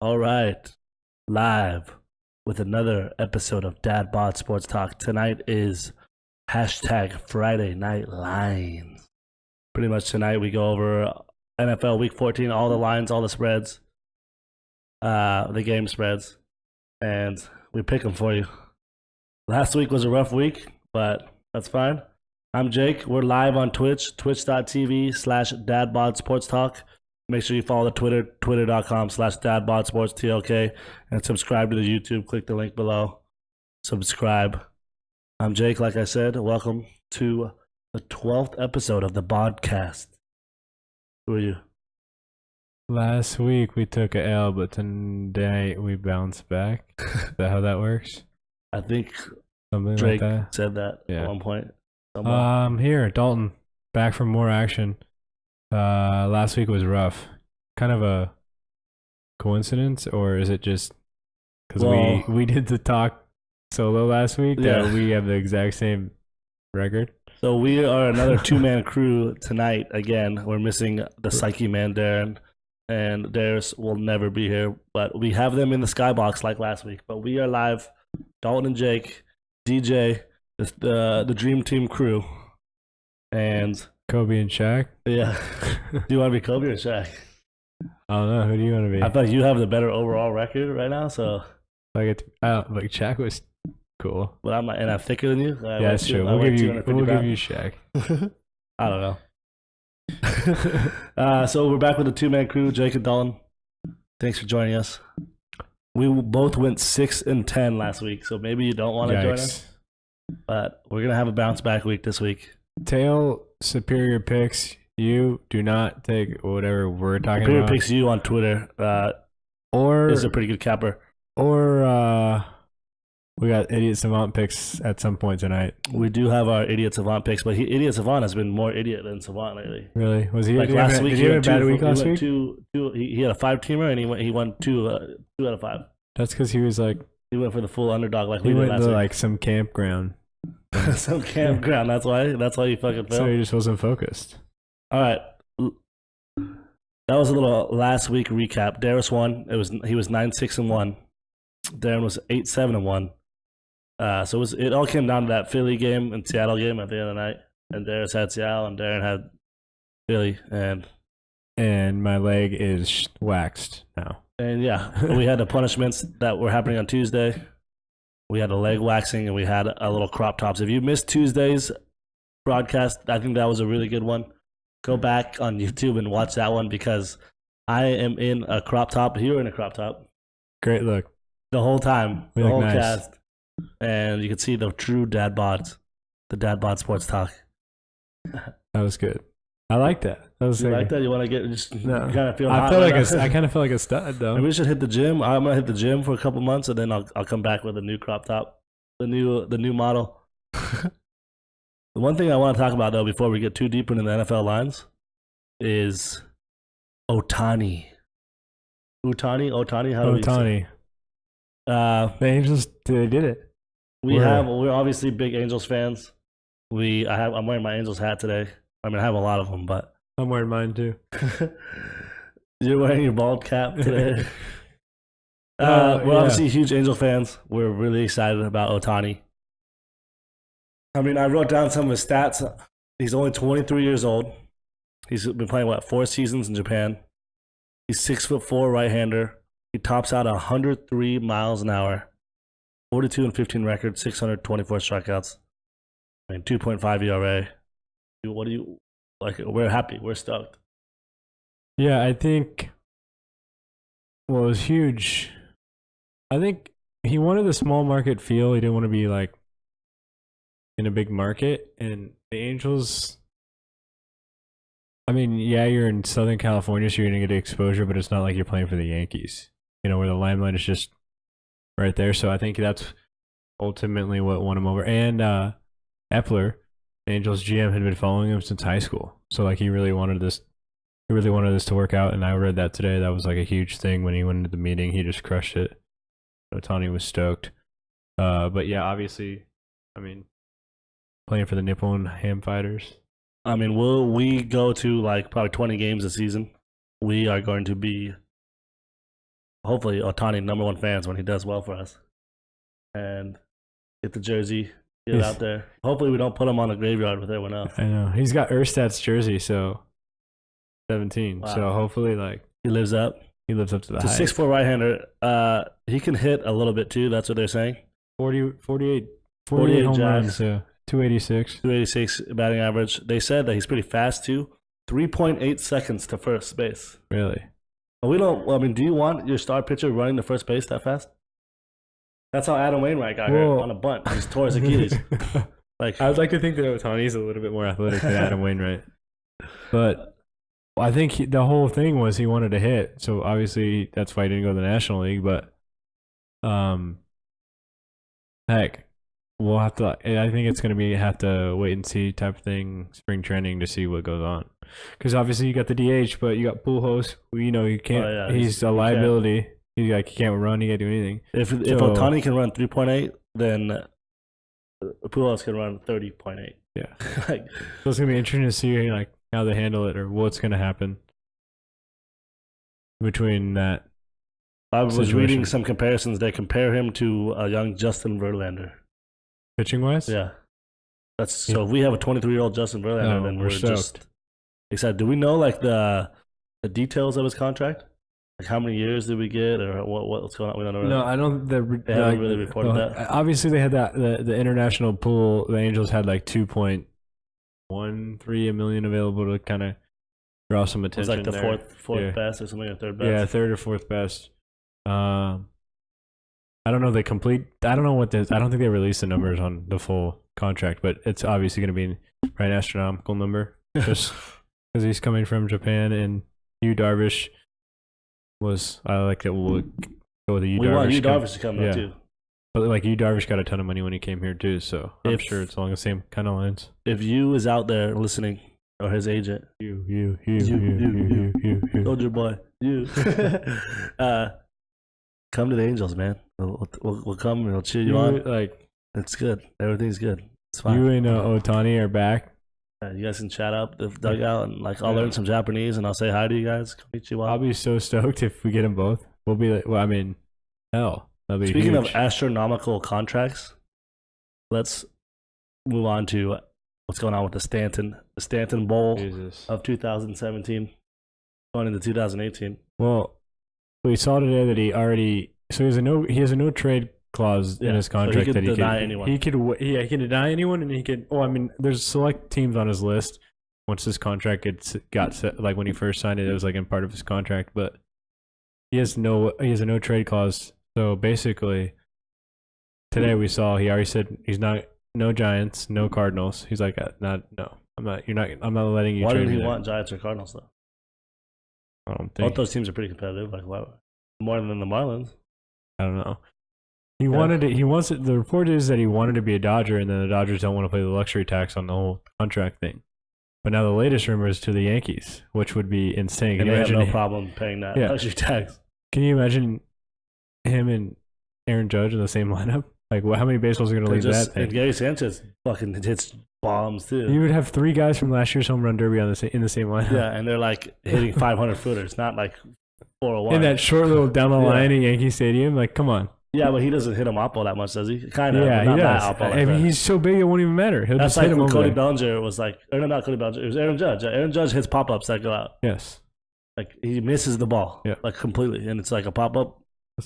All right. Live with another episode of Dad Bod Sports Talk. Tonight is hashtag Friday Night Lines. Pretty much tonight we go over NFL Week 14, all the lines, all the spreads, the game spreads, and we pick them for you. Last week was a rough week, but that's fine. I'm Jake. We're live on Twitch, twitch.tv/DadBodSportsTalk. Make sure you follow the Twitter, twitter.com/DadBodSportsTalk, and subscribe to the YouTube. Click the link below. Subscribe. I'm Jake, like I said. Welcome to the 12th episode of the BodCast. Who are you? Last week we took a L, but tonight we bounced back. Is that how that works? I think Something Drake like that? said that at one point. Here, Dalton, back for more action. Last week was rough. Kind of a coincidence, or is it just because we did the talk solo last week that we have the exact same record? So we are another two-man crew tonight. Again, we're missing the Psyche Man, Darren, and Darius will never be here, but we have them in the skybox like last week. But we are live. Dalton and Jake, DJ, the Dream Team crew, and Kobe and Shaq. Yeah. Do you want to be Kobe or Shaq? I don't know. Who do you want to be? I thought you have the better overall record right now, so like Shaq was cool. But I'm thicker than you. Yeah, that's true. We'll give you Shaq. I don't know. So we're back with the two-man crew, Jake and Dalton. Thanks for joining us. We both went 6-10 last week, so maybe you don't want to join us. But we're gonna have a bounce back week this week. Tail superior picks. You do not take whatever we're talking superior about. Superior picks you on Twitter. Or is a pretty good capper. Or we got Idiot Savant picks at some point tonight. We do have our Idiot Savant picks, but Idiot Savant has been more idiot than Savant lately. Really? Was he like last week? Did he have a bad week last week? He had a 5-teamer and he won 2 out of 5. That's because he was like he went for the full underdog like he we did went last to week. Like some campground. Some campground. That's why you fucking failed. So he just wasn't focused. All right. That was a little last week recap. Darius won. He was 9-6-1. Darren was 8-7-1. So it all came down to that Philly game and Seattle game at the end of the night. And Darius had Seattle and Darren had Philly. And my leg is waxed now. And yeah, we had the punishments that were happening on Tuesday. We had a leg waxing and we had a little crop tops. If you missed Tuesday's broadcast, I think that was a really good one. Go back on YouTube and watch that one because I am in a crop top. You were in a crop top. Great look. The whole time. The whole cast. And you can see the true dad bods. The Dad Bod Sports Talk. That was good. I like that. You like that? You want to get just no. kind of feel I hot feel right like I kind of feel like a stud though. Maybe we should hit the gym. I'm gonna hit the gym for a couple months and then I'll come back with a new crop top, the new model. The one thing I want to talk about though before we get too deep into the NFL lines is Ohtani. How do we say? The Angels, they did it. We're obviously big Angels fans. I'm wearing my Angels hat today. I mean, I have a lot of them, but I'm wearing mine too. You're wearing your bald cap today. We're obviously huge Angel fans. We're really excited about Ohtani. I mean, I wrote down some of his stats. He's only 23 years old. He's been playing, 4 seasons in Japan. He's 6'4" right-hander. He tops out 103 miles an hour. 42-15 record, 624 strikeouts. I mean, 2.5 ERA. What do you like? We're happy. We're stoked. Yeah, I think. Well, it was huge. I think he wanted a small market feel. He didn't want to be like in a big market. And the Angels. I mean, yeah, you're in Southern California, so you're gonna get exposure, but it's not like you're playing for the Yankees. You know, where the limelight is just right there. So I think that's ultimately what won him over. And Epler, Angels GM, had been following him since high school. So like he really wanted this to work out. And I read that today. That was like a huge thing when he went into the meeting. He just crushed it. Ohtani was stoked. But yeah, obviously, I mean, playing for the Nippon Ham Fighters. I mean, will we go to like probably 20 games this season? We are going to be hopefully Ohtani #1 fans when he does well for us, and get the jersey, get it out there. Hopefully we don't put him on the graveyard with everyone else. I know he's got Erstad's jersey, so 17. Wow. So hopefully, like he lives up. He lives up to the hype. 6'4" right-hander. He can hit a little bit too. That's what they're saying. 48 home runs. Yeah, 286. 286 batting average. They said that he's pretty fast too. 3.8 seconds to first base. Really? But we don't. I mean, do you want your star pitcher running to first base that fast? That's how Adam Wainwright got hurt on a bunt. He tore his Achilles. Like I would like to think that Ohtani's a little bit more athletic than Adam Wainwright, but. I think the whole thing was he wanted to hit, so obviously that's why he didn't go to the National League. But, heck, we'll have to. I think it's gonna be have to wait and see type of thing, spring training to see what goes on. Because obviously you got the DH, but you got Pujols. You can't. Oh, yeah, he's a liability. He can't run. He can't do anything. If Ohtani can run 3.8, then Pujols can run 30.8. Yeah, so it's gonna be interesting to see how they handle it or what's going to happen between that. I was reading some comparisons. They compare him to a young Justin Verlander. Pitching wise? Yeah. So if we have a 23-year-old Justin Verlander, then we're just. They said, do we know the details of his contract? Like how many years did we get or what's going on? We don't know. No, I don't. They haven't really reported that. Obviously, they had the international pool. The Angels had 2.13 million available to kind of draw some attention. It was the fourth best or something, or third best. Yeah, third or fourth best. I don't know. I don't know what I don't think they released the numbers on the full contract, but it's obviously going to be an astronomical number just because he's coming from Japan. And Yu Darvish I like that we'll go with the Yu Darvish. We want Yu Darvish to come too. But Yu Darvish got a ton of money when he came here too, so I'm sure it's along the same kind of lines. If Yu is out there listening, or his agent, you, soldier boy, you, come to the Angels, man. We'll come and we'll cheer you on. It's good. Everything's good. It's fine. You and Ohtani are back. You guys can chat up the dugout and I'll learn some Japanese and I'll say hi to you guys. Konnichiwa. I'll be so stoked if we get them both. We'll be hell. Speaking of astronomical contracts, let's move on to what's going on with the Stanton Bowl of 2017 going into 2018. Well, we saw today that he has a no trade clause in his contract, so he can deny anyone. He can deny anyone, and he can. There's select teams on his list. Once his contract got set, when he first signed it, it was in part of his contract, but he has a no trade clause. So basically, today we saw he already said he's no Giants, no Cardinals. He's I'm not letting you. Why did he want Giants or Cardinals though? I don't think both those teams are pretty competitive. More than the Marlins. I don't know. He wanted it. The report is that he wanted to be a Dodger, and then the Dodgers don't want to pay the luxury tax on the whole contract thing. But now the latest rumor is to the Yankees, which would be insane. And they have no problem paying that luxury tax. Can you imagine him and Aaron Judge in the same lineup? How many baseballs are going to leave that thing? And Gary Sanchez fucking hits bombs too. You would have 3 guys from last year's home run derby in the same lineup. Yeah, and they're hitting 500 footers, not 401. In that short little down the line in Yankee Stadium, come on. Yeah, but he doesn't hit him oppo that much, does he? Kind of. Yeah, he does. He's so big it won't even matter. He'll That's just hit him when over Cody there. Bellinger was or not Cody Bellinger. It was Aaron Judge. Aaron Judge hits pop-ups that go out. Yes. He misses the ball. Yeah. Completely, and it's a pop-up,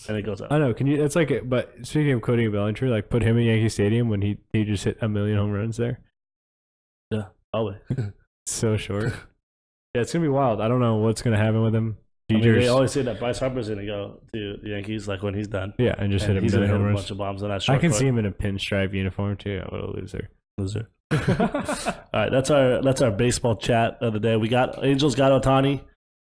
and it goes out. I know. Can you? It's but speaking of Cody Bellinger, put him in Yankee Stadium when he just hit 1,000,000 home runs there. Yeah, always. So short. Yeah, it's gonna be wild. I don't know what's gonna happen with him. They always say that Bryce Harper's going to go to the Yankees when he's done. Yeah, and just hit a million home runs. A bunch of bombs on that short I can see him in a pinstripe uniform too. What a loser. All right, that's our baseball chat of the day. Angels got Ohtani.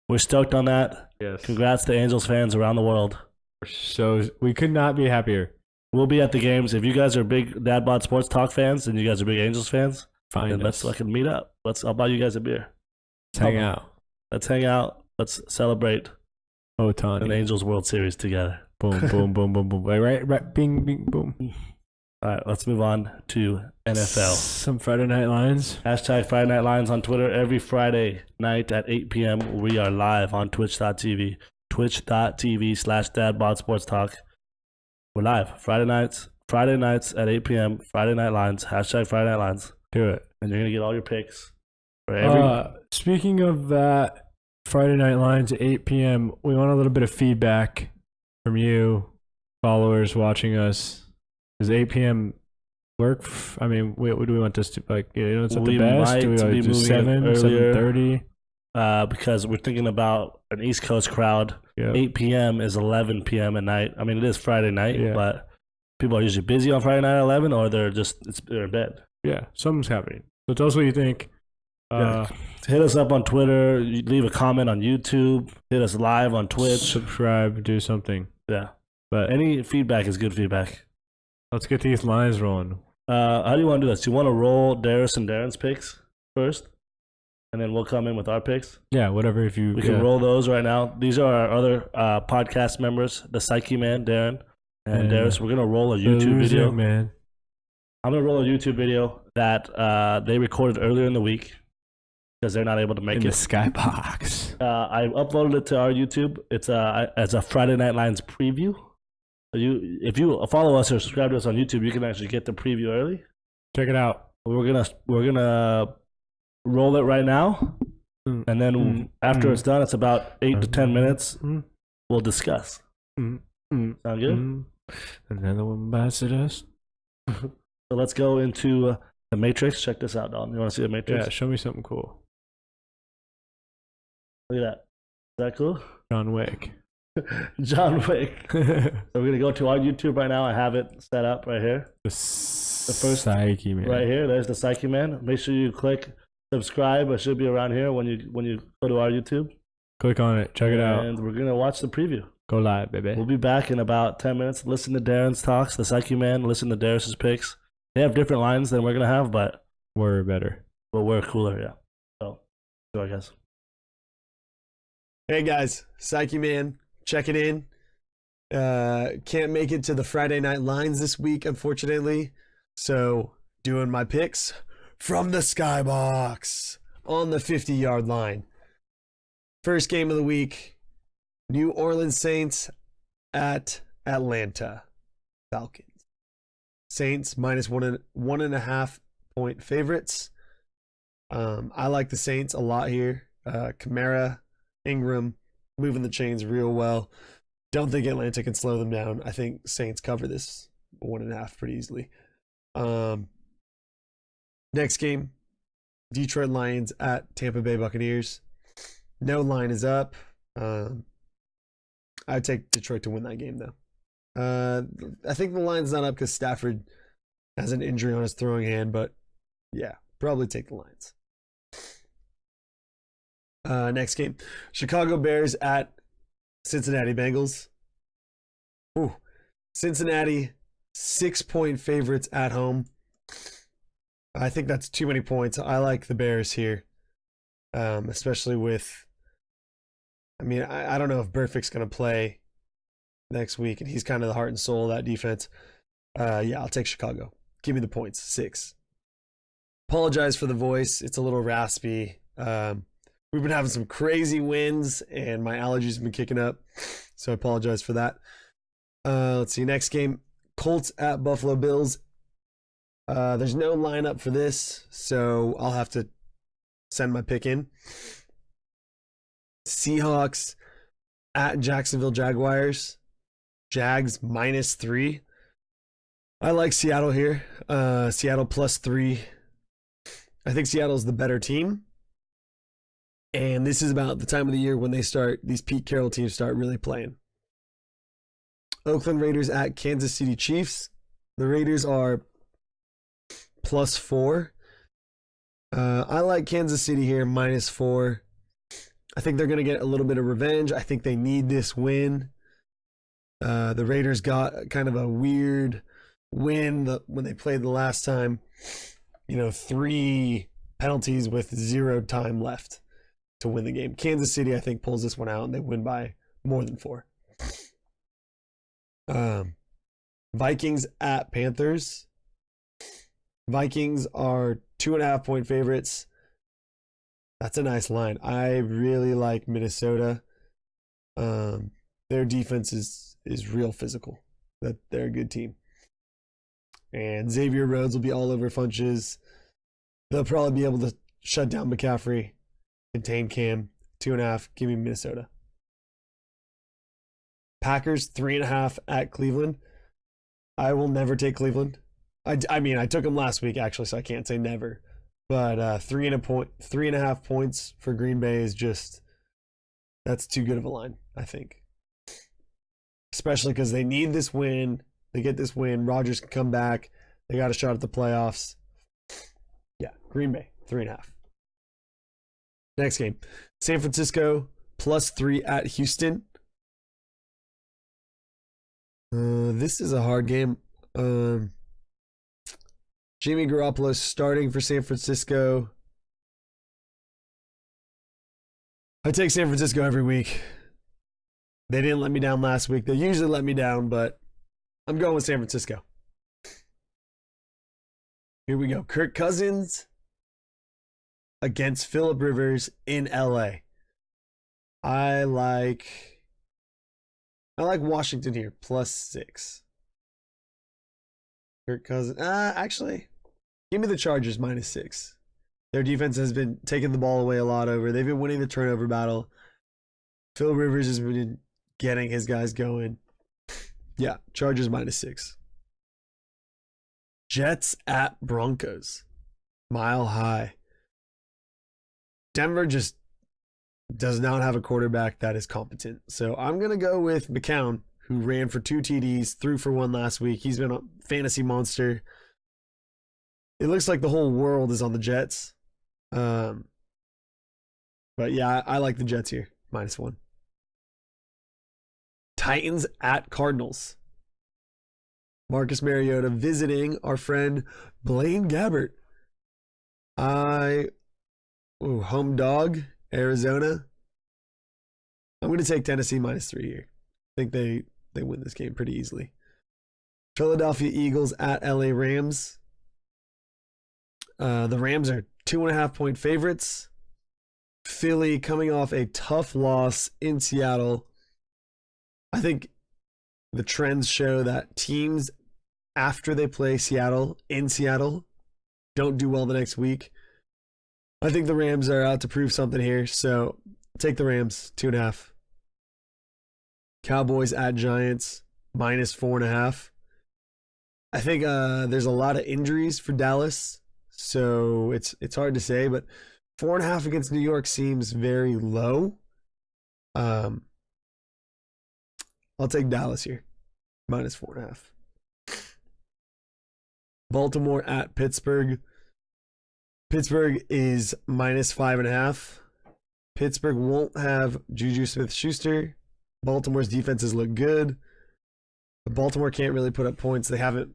We're stoked on that. Yes. Congrats to Angels fans around the world. So we could not be happier. We'll be at the games. If you guys are big DadBodSportsTalk fans and you guys are big Angels fans, then let's meet up. I'll buy you guys a beer. Let's hang out. Let's hang out. Let's celebrate Ohtani an Angels World Series together. Boom, boom, boom, boom, boom. Right, bing, bing, boom. All right, let's move on to NFL. Some Friday Night Lions. # Friday Night Lions on Twitter. Every Friday night at 8 p.m. we are live on twitch.tv, twitch.tv/DadBodSportsTalk. We're live Friday nights at 8 p.m. Friday Night Lines, hashtag Friday Night Lines. Do it. And you're going to get all your picks. For every... Speaking of that, Friday Night Lines at 8 p.m., we want a little bit of feedback from you, followers watching us. Does 8 p.m. work? I mean, what do we want this to, like, it's at the best? Do we like do 7:30? Because we're thinking about an East Coast crowd. Yeah. 8 p.m. is 11 p.m. at night. I mean, it is Friday night, but people are usually busy on Friday night at 11, or they're in bed. Yeah, something's happening. So tell us what you think. Hit us up on Twitter. Leave a comment on YouTube. Hit us live on Twitch. Subscribe. Do something. Yeah. But any feedback is good feedback. Let's get these lines rolling. How do you want to do this? Do you want to roll Darius and Darren's picks first? And then we'll come in with our picks? Yeah, whatever. If you We can roll those right now. These are our other podcast members, the Psyche Man, Darren, and Darius. We're going to roll a YouTube video. Man. I'm going to roll a YouTube video that they recorded earlier in the week because they're not able to make it. In the skybox. I uploaded it to our YouTube. It's as a Friday Night Lines preview. So if you follow us or subscribe to us on YouTube, you can actually get the preview early. Check it out. We're gonna roll it right now, and then after it's done, it's about 8 to 10 minutes. We'll discuss. Sound good? Another one bites the dust. So let's go into the Matrix. Check this out, Dalton. You want to see the Matrix? Yeah, show me something cool. Look at that. Is that cool? John Wick. John Wick. So we're going to go to our YouTube right now. I have it set up right here. The first Psyche Man. Right here. There's the Psyche Man. Make sure you click subscribe. It should be around here when you go to our YouTube. Click on it. Check it out. And we're going to watch the preview. Go live, baby. We'll be back in about 10 minutes. Listen to Darren's talks, the Psyche Man. Listen to Darius's picks. They have different lines than we're going to have, but we're better. But we're cooler, yeah. So, I guess. Hey, guys. Psyche Man. Check it in. Can't make it to the Friday Night Lines this week, unfortunately. So, doing my picks from the skybox on the 50-yard line. First game of the week, New Orleans Saints at Atlanta Falcons. Saints minus 1.5 point favorites. I like the Saints a lot here. Kamara, Ingram, moving the chains real well. Don't think Atlanta can slow them down. I think Saints cover this 1.5 pretty easily. Next game, Detroit Lions at Tampa Bay Buccaneers. No line is up. I'd take Detroit to win that game, though. I think the line's not up because Stafford has an injury on his throwing hand, but yeah, probably take the Lions. Next game, Chicago Bears at Cincinnati Bengals. Ooh, Cincinnati 6-point favorites at home. I think that's too many points. I like the Bears here, especially with. I mean, I don't know if Burfict's going to play next week, and he's kind of the heart and soul of that defense. Yeah, I'll take Chicago. Give me the points, 6. Apologize for the voice. It's a little raspy. We've been having some crazy winds, and my allergies have been kicking up, so I apologize for that. Let's see, next game, Colts at Buffalo Bills. There's no lineup for this, so I'll have to send my pick in. Seahawks at Jacksonville Jaguars. Jags -3. I like Seattle here. Seattle +3. I think Seattle's the better team. And this is about the time of the year when these Pete Carroll teams start really playing. Oakland Raiders at Kansas City Chiefs. The Raiders are +4. I like Kansas City here, -4. I think they're going to get a little bit of revenge. I think they need this win. The Raiders got kind of a weird win when they played the last time. 3 penalties with 0 time left to win the game. Kansas City, I think, pulls this one out, and they win by more than 4. Vikings at Panthers. Vikings are 2.5 point favorites. That's a nice line. I really like Minnesota. Their defense is real physical. That they're a good team. And Xavier Rhodes will be all over Funches. They'll probably be able to shut down McCaffrey, contain Cam. 2.5. Give me Minnesota. Packers 3.5 at Cleveland. I will never take Cleveland. I mean, I took them last week actually, so I can't say never. But 3.5 points for Green Bay is just, that's too good of a line, I think. Especially because they need this win. They get this win. Rodgers can come back. They got a shot at the playoffs. Yeah, Green Bay 3.5. Next game, San Francisco +3 at Houston. This is a hard game. Jimmy Garoppolo starting for San Francisco. I take San Francisco every week. They didn't let me down last week. They usually let me down, but I'm going with San Francisco. Here we go. Kirk Cousins against Phillip Rivers in LA. I like Washington here, +6. Kirk Cousins. Actually, give me the Chargers -6. Their defense has been taking the ball away a lot over. They've been winning the turnover battle. Phil Rivers has been getting his guys going. Yeah, Chargers -6. Jets at Broncos. Mile High. Denver just does not have a quarterback that is competent. So I'm going to go with McCown, who ran for 2 TDs, threw for 1 last week. He's been a fantasy monster. It looks like the whole world is on the Jets. But yeah, I like the Jets here, -1. Titans at Cardinals. Marcus Mariota visiting our friend Blaine Gabbert. Home dog, Arizona. I'm going to take Tennessee -3 here. I think they win this game pretty easily. Philadelphia Eagles at LA Rams. The Rams are 2.5-point favorites. Philly coming off a tough loss in Seattle. I think the trends show that teams after they play Seattle in Seattle don't do well the next week. I think the Rams are out to prove something here, so take the Rams, 2.5. Cowboys at Giants, -4.5. I think there's a lot of injuries for Dallas, so it's hard to say, but 4.5 against New York seems very low. I'll take Dallas here, -4.5. Baltimore at Pittsburgh. Pittsburgh is -5.5. Pittsburgh won't have Juju Smith-Schuster. Baltimore's defenses look good. But Baltimore can't really put up points. They haven't.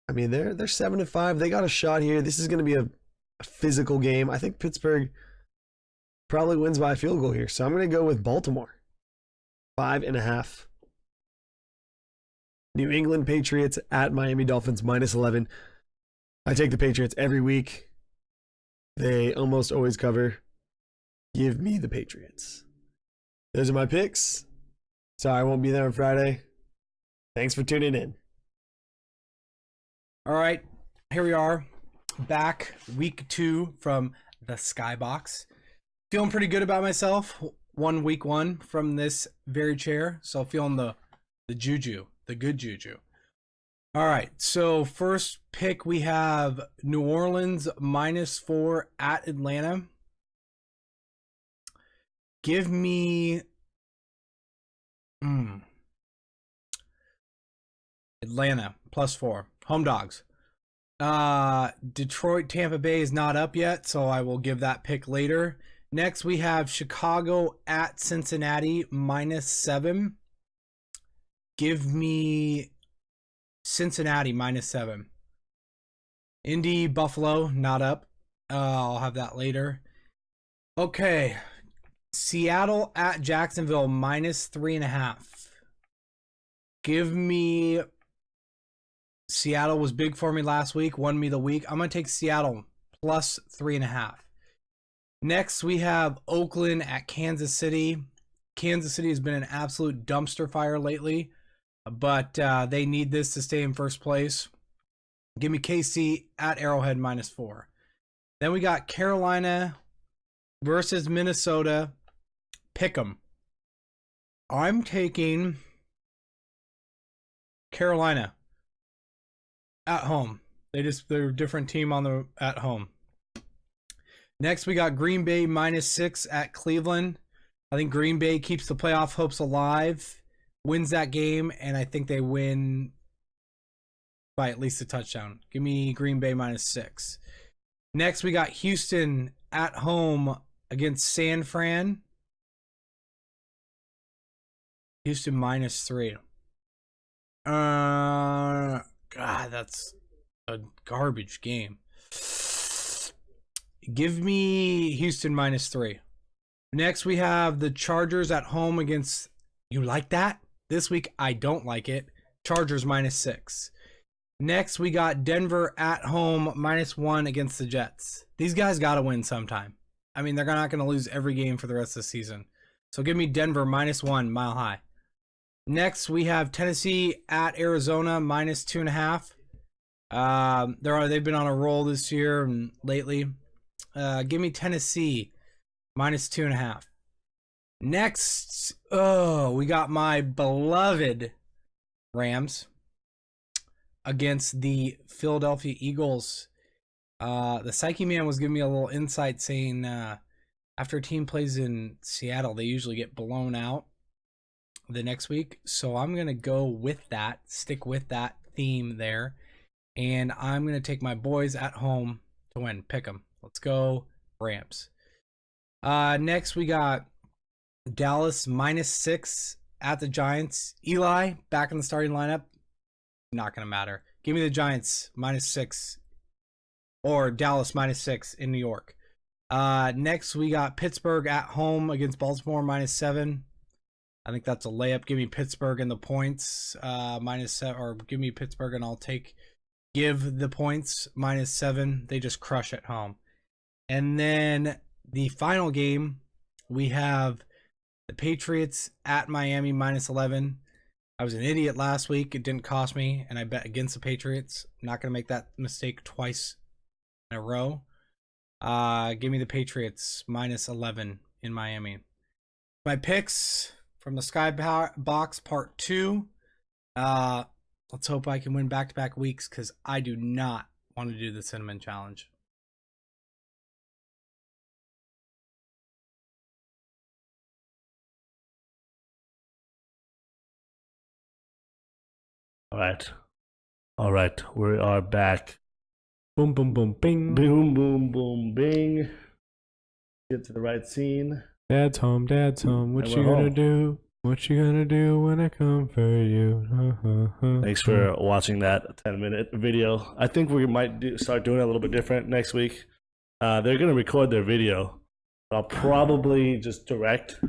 I mean, they're 7-5. They got a shot here. This is going to be a physical game. I think Pittsburgh probably wins by a field goal here. So I'm going to go with Baltimore, 5.5. New England Patriots at Miami Dolphins, -11. I take the Patriots every week. They almost always cover. Give me the Patriots. Those are my picks. Sorry I won't be there on Friday. Thanks for tuning in. All right, here we are, back week 2 from the Skybox. Feeling pretty good about myself. Week 1 from this very chair, so feeling the juju, the good juju. All right, so first pick we have New Orleans -4 at Atlanta. Give me Atlanta +4. Home dogs. Detroit Tampa Bay is not up yet, so I will give that pick later. Next we have Chicago at Cincinnati -7. Give me Cincinnati -7. Indy Buffalo not up. I'll have that later. Okay. Seattle at Jacksonville -3.5. Give me Seattle was big for me last week, won me the week. I'm going to take Seattle +3.5. Next, we have Oakland at Kansas City. Kansas City has been an absolute dumpster fire lately, but they need this to stay in first place. Give me KC at Arrowhead -4. Then we got Carolina versus Minnesota. Pick 'em. I'm taking Carolina at home. They're a different team at home. Next, we got Green Bay -6 at Cleveland. I think Green Bay keeps the playoff hopes alive, wins that game, and I think they win by at least a touchdown. Give me Green Bay -6. Next, we got Houston at home against San Fran. Houston -3. God, that's a garbage game. Give me Houston -3. Next, we have the Chargers at home against... You like that? This week, I don't like it. Chargers -6. Next, we got Denver at home -1 against the Jets. These guys got to win sometime. I mean, they're not going to lose every game for the rest of the season. So give me Denver -1, Mile High. Next, we have Tennessee at Arizona -2.5. They've been on a roll this year and lately. Give me Tennessee -2.5. Next, we got my beloved Rams against the Philadelphia Eagles. The Psyche Man was giving me a little insight saying after a team plays in Seattle, they usually get blown out the next week. So I'm going to go with that, stick with that theme there. And I'm going to take my boys at home to win. Pick them. Let's go Rams. Next, we got Dallas -6 at the Giants. Eli back in the starting lineup. Not going to matter. Give me the Giants -6 or Dallas -6 in New York. Next, we got Pittsburgh at home against Baltimore -7. I think that's a layup. Give me Pittsburgh and the points -7, or give me Pittsburgh and give the points -7. They just crush at home. And then the final game, we have the Patriots at Miami -11. I was an idiot last week. It didn't cost me, and I bet against the Patriots. I'm not going to make that mistake twice in a row. Give me the Patriots -11 in Miami. My picks from the Skybox Part 2. Let's hope I can win back-to-back weeks because I do not want to do the Cinnamon Challenge. All right. We are back. Boom, boom, boom, bing. Boom, boom, boom, bing. Get to the right scene. Dad's home. What you gonna do? What you gonna do when I come for you? Thanks for watching that 10-minute video. I think we might start doing it a little bit different next week. They're gonna record their video. I'll probably just direct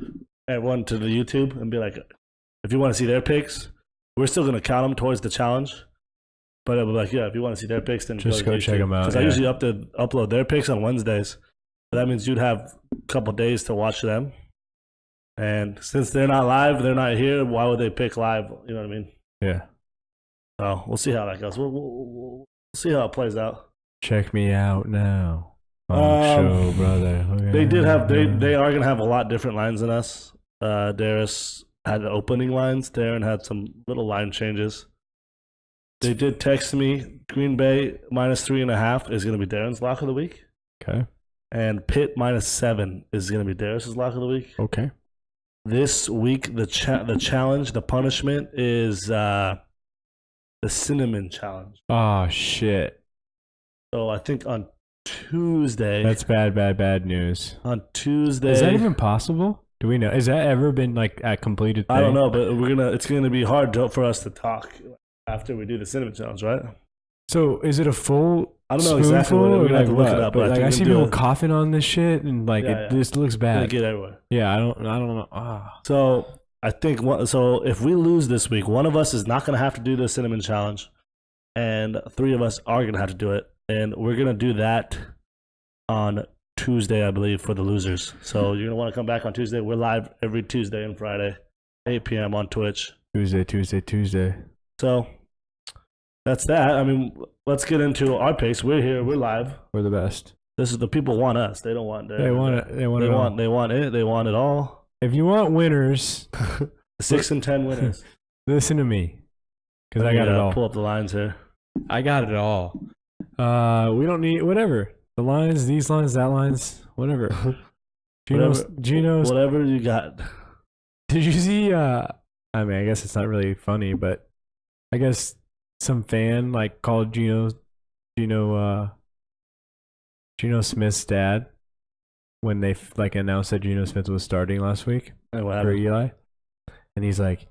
everyone to the YouTube and be like, if you want to see their picks, we're still gonna count them towards the challenge. But I'll be like, yeah, if you want to see their picks, then just go check them out. Because I usually upload their picks on Wednesdays. So that means you'd have a couple days to watch them. And since they're not live, they're not here, why would they pick live? You know what I mean? Yeah. So we'll see how that goes. We'll see how it plays out. Check me out now. Show, brother. They are going to have a lot different lines than us. Darius had opening lines. Darren had some little line changes. They did text me Green Bay -3.5 is going to be Darren's lock of the week. Okay. And Pitt -7 is going to be Darius's lock of the week. Okay. This week, the challenge, the punishment is the Cinnamon Challenge. Oh, shit. So I think on Tuesday. That's bad news. On Tuesday. Is that even possible? Do we know? Has that ever been like a completed thing? I don't know, but it's gonna be hard for us to talk after we do the Cinnamon Challenge, right? So is it a full? I don't know exactly what we're gonna have to look it up. But I see people coughing on this shit, and this looks bad. They get everywhere. Yeah, I don't know. So I think if we lose this week, one of us is not gonna have to do the Cinnamon Challenge, and 3 of us are gonna have to do it, and we're gonna do that on Tuesday, I believe, for the losers. So you're going to want to come back on Tuesday. We're live every Tuesday and Friday, 8 p.m. on Twitch. Tuesday. So that's that. I mean, let's get into our pace. We're here. We're live. We're the best. This is the people want us. They don't want. They want it. They want it all. They want it. They want it all. If you want winners, 6 and 10 winners. Listen to me, because I got it all. Pull up the lines here. I got it all. We don't need whatever the lines, these lines, that lines, whatever. Gino's, whatever you got. Did you see? I mean, I guess it's not really funny, but I guess some fan like called Gino Smith's dad when they like announced that Gino Smith was starting last week for Eli, and he's like,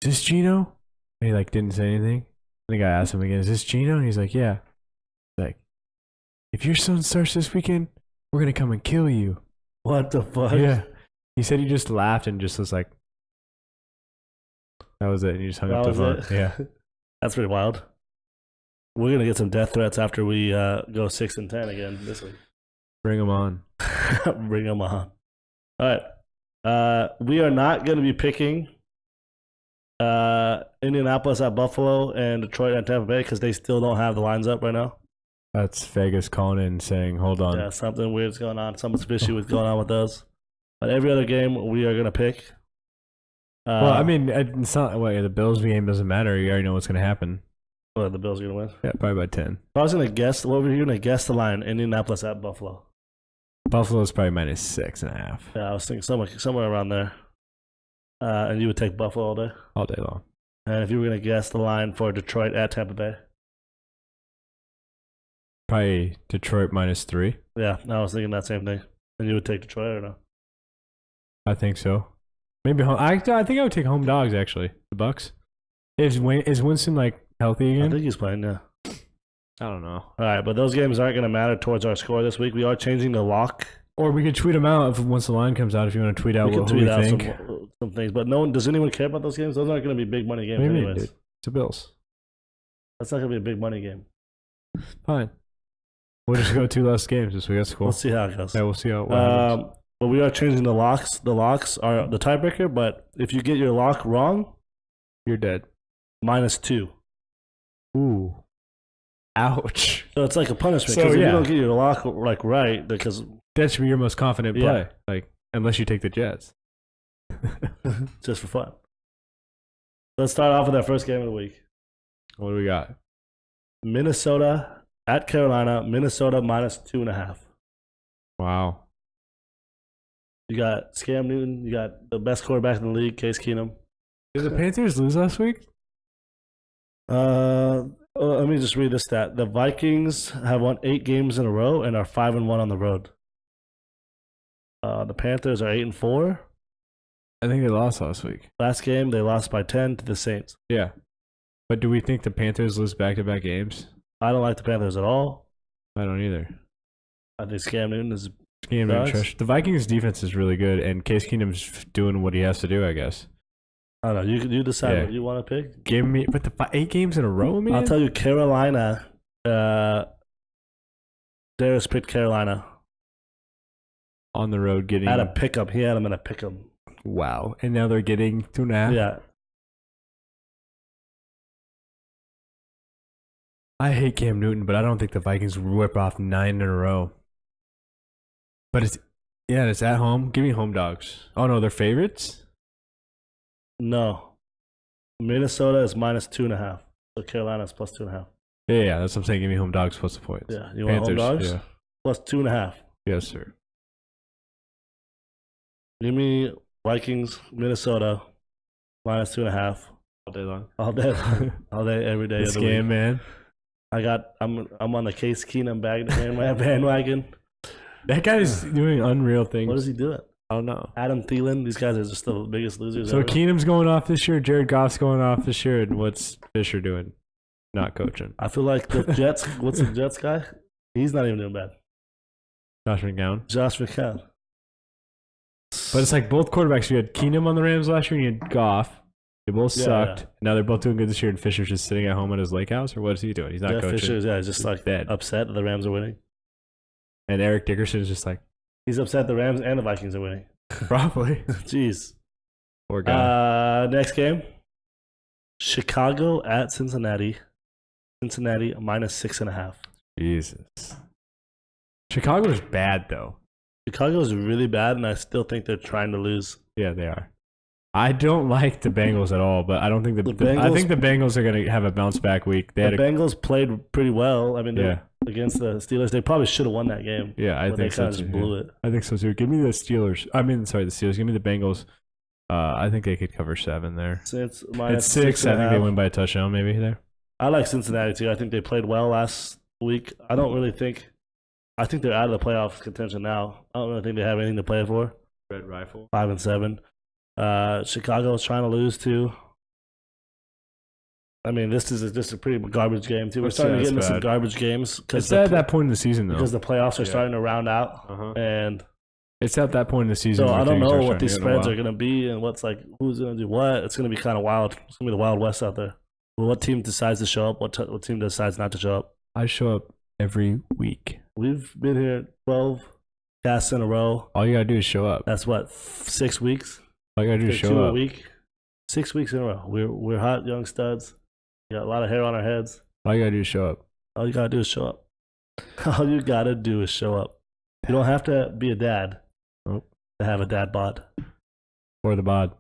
"Is this Gino?" And he like didn't say anything. And the guy asked him again, "Is this Gino?" And he's like, "Yeah." Like, if your son starts this weekend, we're gonna come and kill you. What the fuck? Yeah. He said he just laughed and just was like, that was it. And he just hung up the phone. Yeah. That's pretty wild. We're going to get some death threats after we go 6 and 10 again this week. Bring them on. Bring them on. All right. We are not going to be picking Indianapolis at Buffalo and Detroit at Tampa Bay because they still don't have the lines up right now. That's Vegas calling in and saying, hold on. Yeah, something weird's going on. Something's fishy with going on with those. But every other game we are going to pick. Well, I mean, it's not the Bills game doesn't matter. You already know what's going to happen. Well, the Bills are going to win? Yeah, probably by 10. If I was going to guess, what were you going to guess the line? Indianapolis at Buffalo. Buffalo's probably -6.5. Yeah, I was thinking somewhere around there. And you would take Buffalo all day? All day long. And if you were going to guess the line for Detroit at Tampa Bay? Probably Detroit -3. Yeah, I was thinking that same thing. And you would take Detroit or no? I think so. Maybe home. I think I would take home dogs, actually. The Bucks. Is Winston, like, healthy again? I think he's playing, yeah. I don't know. All right, but those games aren't going to matter towards our score this week. We are changing the lock. Or we could tweet them out once the line comes out if you want to tweet out we what can tweet out think. some things. But does anyone care about those games? Those aren't going to be big money games anyways. Dude? It's the Bills. That's not going to be a big money game. Fine. We'll just go 2 less games this week. That's cool. We'll see how it goes. Yeah, we'll see how it happens. But we are changing the locks. The locks are the tiebreaker, but if you get your lock wrong, you're dead. -2. Ooh. Ouch. So it's like a punishment. So, Because if yeah. you don't get your lock like right, because That should be your most confident Yeah. play. Like, unless you take the Jets. just for fun. Let's start off with our first game of the week. What do we got? Minnesota at Carolina. Minnesota -2.5. Wow. You got Cam Newton. You got the best quarterback in the league, Case Keenum. Did the Panthers lose last week? Let me just read this stat. The Vikings have won 8 games in a row and are 5-1 on the road. The Panthers are 8-4. I think they lost last week. Last game, they lost by 10 to the Saints. Yeah. But do we think the Panthers lose back-to-back games? I don't like the Panthers at all. I don't either. I think Cam Newton is The Vikings defense is really good, and Case Keenum's doing what he has to do, I guess. I don't know. You decide Yeah. what you want to pick. Give me, but the 8 games in a row, man. I'll tell you, Carolina. Darius picked Carolina On the road, getting at a pick'em. He had him in a pick'em. wow, and now they're getting 2.5. Yeah. I hate Cam Newton, but I don't think the Vikings whip off 9 in a row. But it's at home. Give me home dogs. Oh no, they're favorites. No. Minnesota is -2.5. So Carolina is +2.5. Yeah, that's what I'm saying. Give me home dogs plus the points. Yeah. You want home dogs? Yeah. +2.5. Yes, sir. Give me Vikings, Minnesota, -2.5. All day long. All day, all day, every day of the Scam, week. man. I'm on the Case Keenum bandwagon. That guy's doing unreal things. What is he doing? I don't know. Adam Thielen. These guys are just the biggest losers. So ever. Keenum's going off this year. Jared Goff's going off this year. And what's Fisher doing? Not coaching. I feel like the Jets. What's the Jets guy? He's not even doing bad. Josh McCown. Josh McCown. But it's like both quarterbacks. You had Keenum on the Rams last year, and you had Goff. They both sucked. Yeah. Now they're both doing good this year, and Fisher's just sitting at home at his lake house, or what is he doing? He's not coaching. Fisher's he's just like dead. upset that the Rams are winning. And Eric Dickerson is just like, He's upset the Rams and the Vikings are winning. probably. Jeez. Poor guy. Next game. Chicago at Cincinnati. Cincinnati minus 6.5. Jesus. Chicago's bad, though. Chicago's really bad, and I still think they're trying to lose. Yeah, they are. I don't like the Bengals at all, but I don't think Bengals, I think the Bengals are going to have a bounce back week. Bengals played pretty well. I mean, yeah. Against the Steelers, they probably should have won that game. Yeah, I think so too. They kind of just blew it. I think so too. Give me the Steelers. The Steelers. Give me the Bengals. I think they could cover 7 there. It's 6. I think they win by a touchdown maybe there. I like Cincinnati too. I think they played well last week. I think they're out of the playoff contention now. I don't really think they have anything to play for. Red Rifle. 5-7. Chicago is trying to lose too. I mean, this is just a pretty garbage game too. We're starting to get into some garbage games because at that point in the season, though, because the playoffs are starting to round out, and it's at that point in the season. So I don't know what these spreads are going to be and what's like who's going to do what. It's going to be kind of wild. It's going to be the Wild West out there. What team decides to show up? What team decides not to show up? I show up every week. We've been here 12 casts in a row. All you gotta do is show up. That's what 6 weeks. All you gotta do is show 2 up. a week. 6 weeks in a row. We're hot young studs. We got a lot of hair on our heads. All you gotta do is show up. All you gotta do is show up. All you gotta do is show up. You don't have to be a dad to have a dad bod. Or the bod.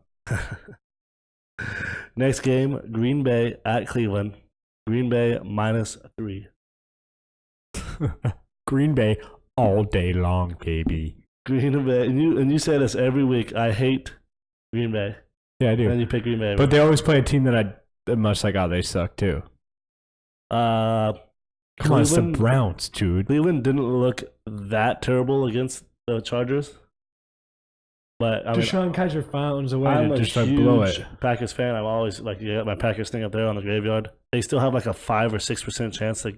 Next game, Green Bay at Cleveland. Green Bay -3. Green Bay all day long, baby. Green Bay, and you say this every week. I hate Green Bay. Yeah, I do. And then you pick Green Bay. But they always play a team that much like, they suck too. Come on, it's the Browns, dude. Cleveland didn't look that terrible against the Chargers. But I mean, Deshaun Kaiser finds a way I'm to a just huge blow it. Packers fan. I'm always like, you got my Packers thing up there on the graveyard. They still have like a 5 or 6% chance to make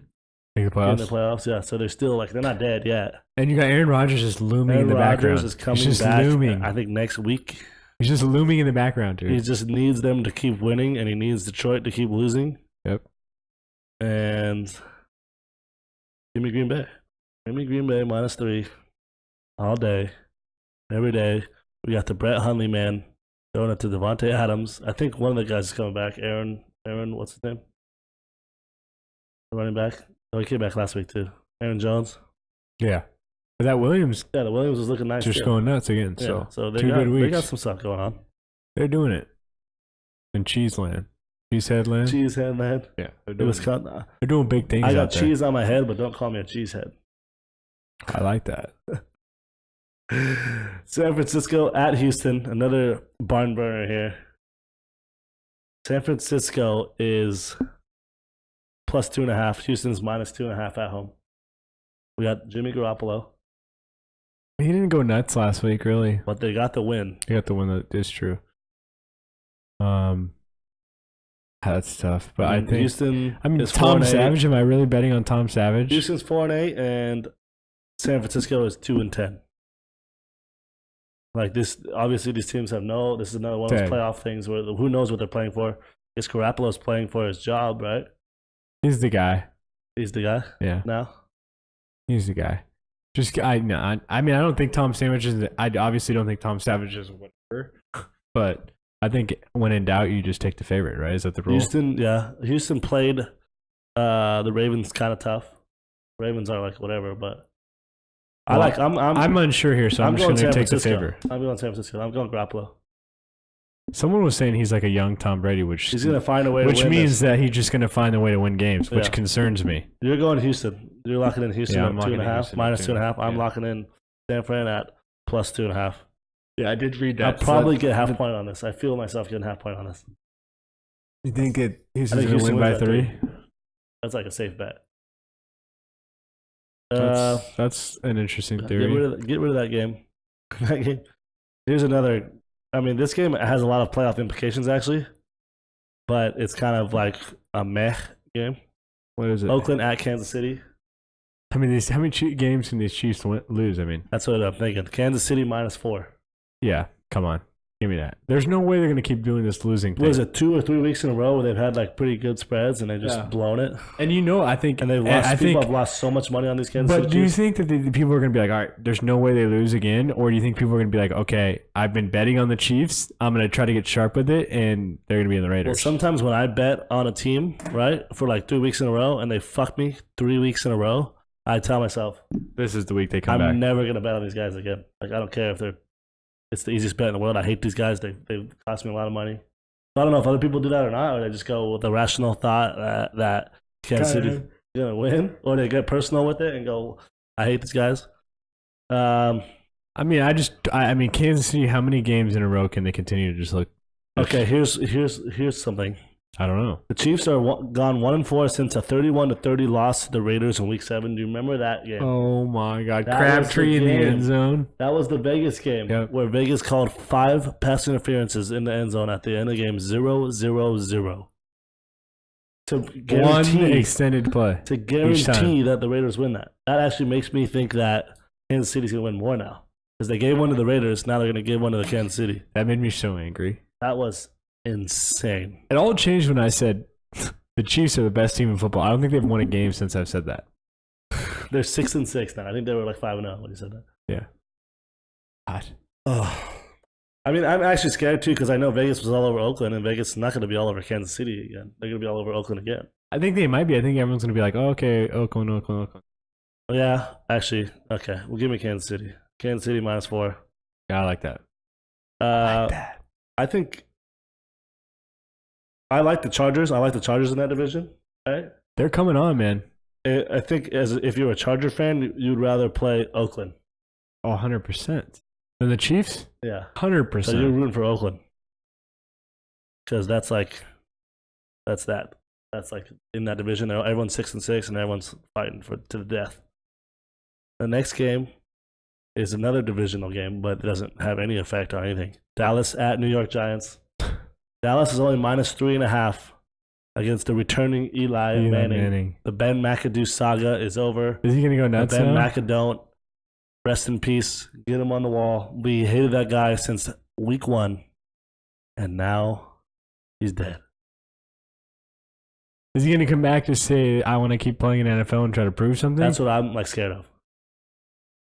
the get playoffs. in the playoffs. Yeah, so they're still like, they're not dead yet. And you got Aaron Rodgers just looming in the background. Is coming He's just back, looming. I think next week. He's just looming in the background, dude. He just needs them to keep winning, and he needs Detroit to keep losing. Yep. And give me Green Bay. Give me Green Bay -3 all day, every day. We got the Brett Hundley man throwing it to Devontae Adams. I think one of the guys is coming back. Aaron, what's his name? The running back. Oh, he came back last week too. Aaron Jones. Yeah. But that Williams. Yeah, the Williams was looking nice. Just going nuts again. Yeah, so they 2 good weeks. They got some stuff going on. They're doing it. In Cheeseland. Cheeseheadland. Cheeseheadland. Yeah. They're doing big things. I got out there. cheese on my head, but don't call me a cheesehead. I like that. San Francisco at Houston, another barn burner here. San Francisco is +2.5. Houston's -2.5 at home. We got Jimmy Garoppolo. He didn't go nuts last week, really. But they got the win. He got the win. That is true. That's tough. But I think Houston. is Tom Savage. Am I really betting on Tom Savage? Houston's 4-8, and San Francisco is 2-10. Like this, obviously these teams have this is another one of those playoff things where who knows what they're playing for. Is Garoppolo's playing for his job, right? He's the guy. He's the guy? Yeah. Now? He's the guy. I mean, I don't think Tom Savage is. I obviously don't think Tom Savage is whatever. But I think when in doubt, you just take the favorite, right? Is that the rule? Houston played the Ravens kind of tough. Ravens are like whatever, but I'm unsure here, so I'm just going to take the favorite. I'm going San Francisco. I'm going Garoppolo. Someone was saying he's like a young Tom Brady, which he's going to find a way to win. Which means that he's just going to find a way to win games, which concerns me. You're going Houston. You're locking in Houston at 2.5, -2.5. I'm locking in San Fran at +2.5. Yeah, I did read that. I'll probably get half point on this. I feel myself getting half point on this. You think Houston's going to win by 3? That's like a safe bet. That's an interesting theory. Get rid of that game. Here's another. I mean, this game has a lot of playoff implications, actually. But it's kind of like a meh game. What is it? Oakland at Kansas City. How many games can these Chiefs lose? I mean, that's what I'm thinking. Kansas City -4. Yeah, come on. Give me that. There's no way they're going to keep doing this losing thing. What is it, 2 or 3 weeks in a row where they've had like pretty good spreads and they just blown it? And I think... And people have lost so much money on these Kansas City But do you Chiefs. think that the people are going to be like, all right, there's no way they lose again? Or do you think people are going to be like, okay, I've been betting on the Chiefs. I'm going to try to get sharp with it, and they're going to be in the Raiders. Well, sometimes when I bet on a team, right, for like 3 weeks in a row and they fuck me 3 weeks in a row, I tell myself, this is the week they come back. I'm never going to bet on these guys again. Like, I don't care if it's the easiest bet in the world. I hate these guys. They cost me a lot of money. I don't know if other people do that or not, or they just go with the rational thought that Kansas City's going to win, or they get personal with it and go, I hate these guys. I mean, Kansas City, how many games in a row can they continue to just look? Okay, here's something. I don't know. The Chiefs are gone 1-4 since a 31-30 loss to the Raiders in Week 7. Do you remember that game? Oh my God, That Crabtree was the in the game. end zone. That was the Vegas game where Vegas called 5 pass interferences in the end zone at the end of the game, 0-0-0. To guarantee, One extended play. to guarantee that the Raiders win that. That actually makes me think that Kansas City's going to win more now. Because they gave one to the Raiders, now they're going to give one to the Kansas City. That made me so angry. That was insane. It all changed when I said the Chiefs are the best team in football. I don't think they've won a game since I've said that. They're 6-6 now. I think they were like 5-0 when you said that. Yeah. God. Oh. I mean, I'm actually scared too because I know Vegas was all over Oakland, and Vegas is not going to be all over Kansas City again. They're going to be all over Oakland again. I think they might be. I think everyone's going to be like, oh, okay, Oakland. Oh, yeah, actually, okay. Well, give me Kansas City. Kansas City -4. Yeah, I like that. I think I like the Chargers. I like the Chargers in that division. Right? They're coming on, man. I think if you're a Charger fan, you'd rather play Oakland. Oh, 100%. Than the Chiefs? Yeah. 100%. So you're rooting for Oakland. Because that's like in that division, everyone's 6-6 and everyone's fighting to the death. The next game is another divisional game, but it doesn't have any effect on anything. Dallas at New York Giants. Dallas is only -3.5 against the returning Eli Manning. The Ben McAdoo saga is over. Is he going to go nuts Ben now? McAdoo, rest in peace. Get him on the wall. We hated that guy since week 1, and now he's dead. Is he going to come back to say, I want to keep playing in NFL and try to prove something? That's what I'm scared of.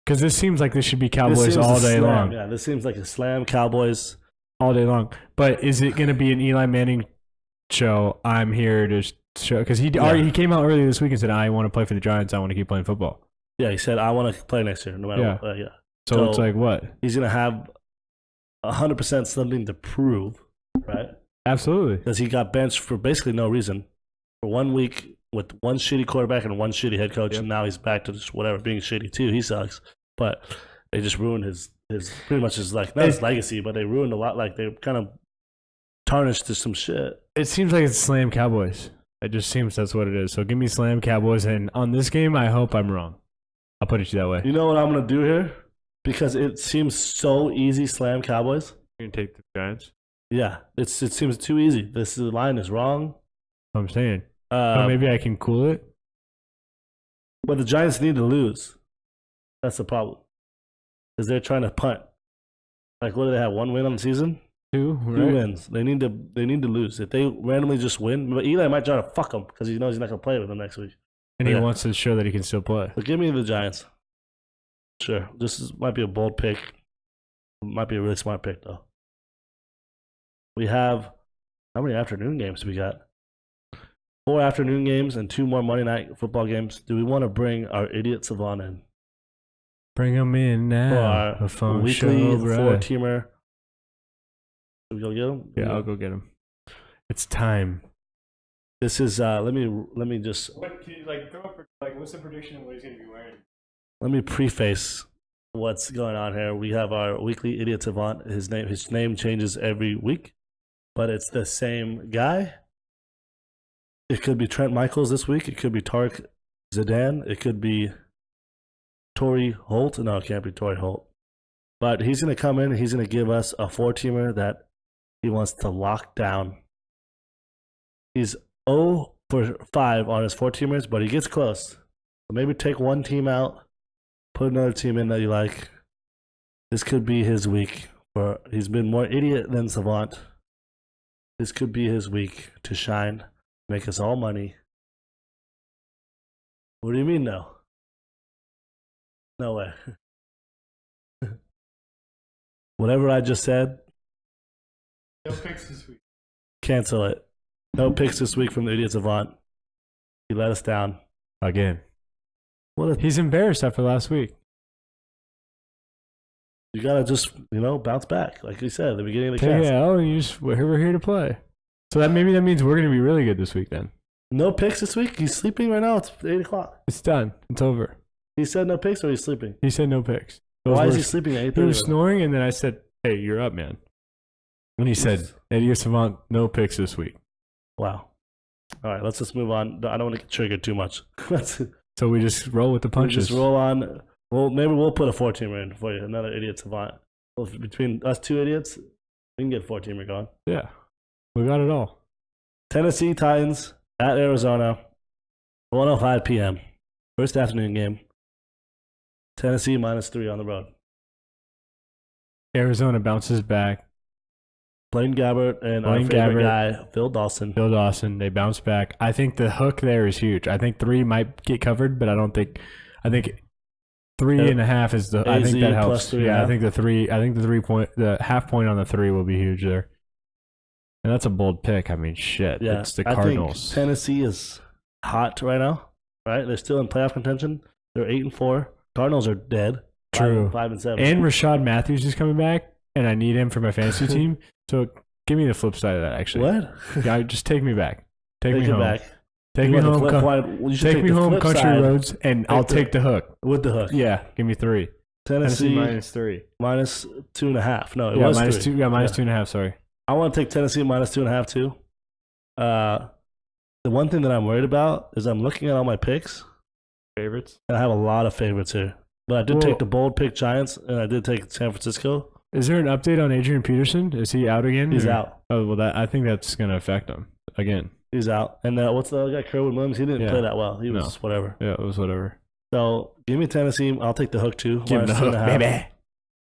Because this seems like this should be Cowboys all day long. Yeah, this seems like a slam Cowboys all day long. But is it going to be an Eli Manning show? I'm here to show because he came out earlier this week and said, I want to play for the Giants. I want to keep playing football. Yeah, he said, I want to play next year, no matter what. Yeah. So it's like what? He's going to have 100% something to prove, right? Absolutely. Because he got benched for basically no reason for 1 week with one shitty quarterback and one shitty head coach, and now he's back to just whatever, being shitty too. He sucks. But they just ruined his pretty much his not his legacy, but they ruined a lot. Like they kind of tarnished to some shit. It seems like it's Slam Cowboys. It just seems that's what it is. So give me Slam Cowboys, and on this game, I hope I'm wrong. I'll put it that way. You know what I'm gonna do here? Because it seems so easy, Slam Cowboys. You're gonna take the Giants? Yeah, it seems too easy. The line is wrong. I'm saying. So maybe I can cool it. But the Giants need to lose. That's the problem. Because they're trying to punt. Like, what do they have? 1 win on the season? 2 wins. They need to lose. If they randomly just win, but Eli might try to fuck them because he knows he's not going to play with them next week. And he wants to show that he can still play. But give me the Giants. Sure. Might be a bold pick. Might be a really smart pick, though. We have, how many afternoon games do we got? 4 afternoon games and 2 more Monday night football games. Do we want to bring our idiot savant in? Bring him in now. For our weekly 4-teamer. Should we go get him? Yeah, I'll go get him. It's time. This is let me just. What can you throw up what's the prediction of what he's gonna be wearing? Let me preface what's going on here. We have our weekly idiot savant. His name changes every week, but it's the same guy. It could be Trent Michaels this week. It could be Tarek Zidane. It could be Torrey Holt. No, it can't be Torrey Holt. But he's going to come in. He's going to give us a 4-teamer that he wants to lock down. He's 0 for 5 on his 4-teamers, but he gets close. So maybe take one team out, put another team in that you like. This could be his week. He's been more idiot than savant. This could be his week to shine, make us all money. What do you mean, no? No way. Whatever I just said. No picks this week. Cancel it. No picks this week from the idiot savant. He let us down Again. What? He's embarrassed after last week. You gotta just bounce back, like you said at the beginning of the cast. Yeah, we're here to play. So that means we're gonna be really good this week then. No picks this week. He's sleeping right now. It's 8:00. It's done. It's over. He said no picks, or he's sleeping. He said no picks. Why is he sleeping at 8:30? He was snoring, and then I said, "Hey, you're up, man." And he said, "Idiot Savant, no picks this week." Wow. All right, let's just move on. I don't want to get triggered too much. So we just roll with the punches. Just roll on. Well, maybe we'll put a 4-teamer in for you. Another idiot savant. Well, between us two idiots, we can get 4-teamer going. Yeah, we got it all. Tennessee Titans at Arizona, 1:05 p.m. First afternoon game. Tennessee -3 on the road. Arizona bounces back. Blaine Gabbert and our favorite guy, Phil Dawson. They bounce back. I think the hook there is huge. I think 3 might get covered, but I think 3.5 is the. I think that helps. Yeah, I think the half point on the 3 will be huge there. And that's a bold pick. I mean, shit. Yeah, it's the Cardinals. I think Tennessee is hot right now. Right, they're still in playoff contention. They're 8-4. Cardinals are dead. True. 5-7. And Rashad Matthews is coming back, and I need him for my fantasy team. So give me the flip side of that. Actually, what? Yeah, just take me back. Take me it home. Back. Take me home. Take me home, country side roads, and I'll take the hook. With the hook. Yeah, give me 3. Tennessee -3. -2.5. No, it yeah, was minus 3. 2. Yeah, -2.5. Sorry. I want to take Tennessee -2.5 too. The one thing that I'm worried about is I'm looking at all my picks. Favorites. And I have a lot of favorites here. But I did take the bold pick Giants, and I did take San Francisco. Is there an update on Adrian Peterson? Is he out again? He's out. Oh, well, I think that's going to affect him again. He's out. And what's the other guy, Kerwin Williams? He didn't play that well. He was whatever. Yeah, it was whatever. So give me Tennessee. I'll take the hook too. Give him the hook, baby.